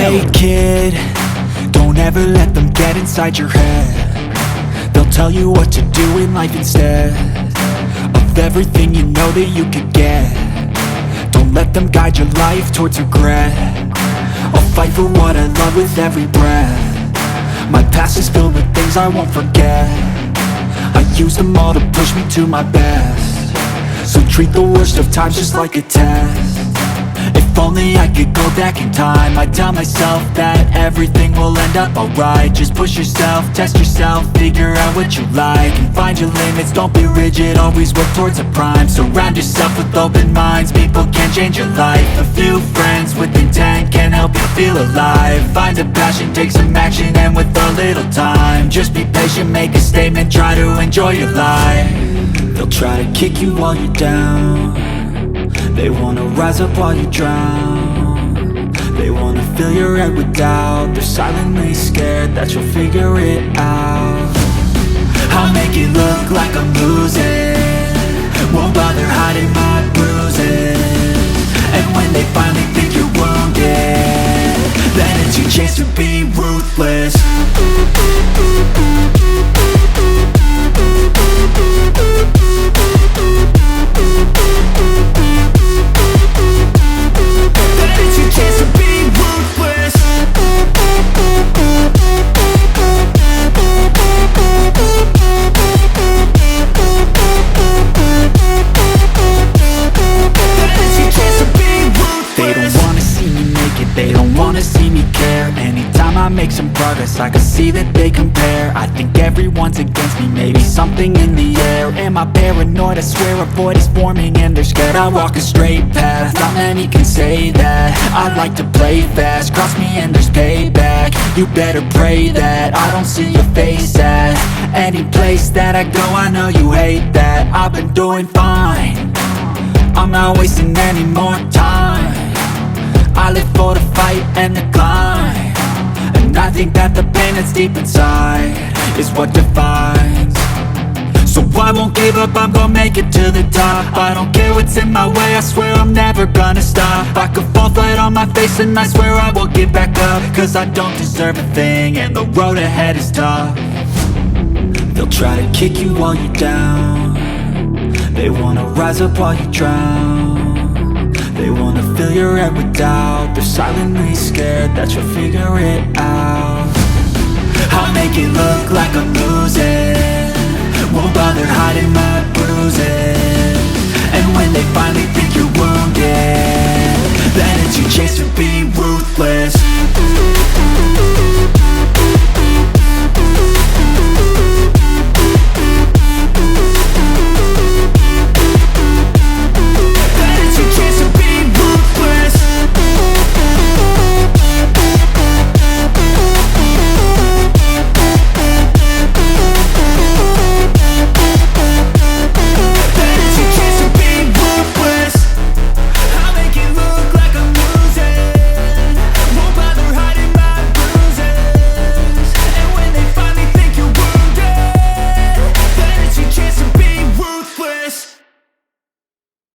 Hey kid, don't ever let them get inside your head. They'll tell you what to do in life instead of everything you know that you could get. Don't let them guide your life towards regret. I'll fight for what I love with every breath. My past is filled with things I won't forget. I use them all to push me to my best. So treat the worst of times just like a test. If only I could go back in time, I'd tell myself that everything will end up alright. Just push yourself, test yourself, figure out what you like, and find your limits, don't be rigid, always work towards a prime. Surround yourself with open minds, people can change your life. A few friends with intent can help you feel alive. Find a passion, take some action, and with a little time, just be patient, make a statement, try to enjoy your life. They'll try to kick you while you're down. They wanna rise up while you drown. They wanna fill your head with doubt. They're silently scared that you'll figure it out. I'll make it look like I'm losing, won't bother hiding my bruises. And when they finally think you're wounded, then it's your chance to be ruthless. They don't wanna see me care. Anytime I make some progress, I can see that they compare. I think everyone's against me, maybe something in the air. Am I paranoid? I swear a void is forming and they're scared I walk a straight path. Not many can say that. I like to play fast, cross me and there's payback. You better pray that I don't see your face at any place that I go. I know you hate that. I've been doing fine, I'm not wasting any more time. I live for the fight and the climb, and I think that the pain that's deep inside is what defines. So I won't give up, I'm gonna make it to the top. I don't care what's in my way, I swear I'm never gonna stop. I could fall flat on my face and I swear I will get back up, cause I don't deserve a thing and the road ahead is tough. They'll try to kick you while you're down. They wanna rise up while you drown. They wanna fill your head with doubt. They're silently scared that you'll figure it out. I'll make it look like I'm losing, won't bother hiding my bruises.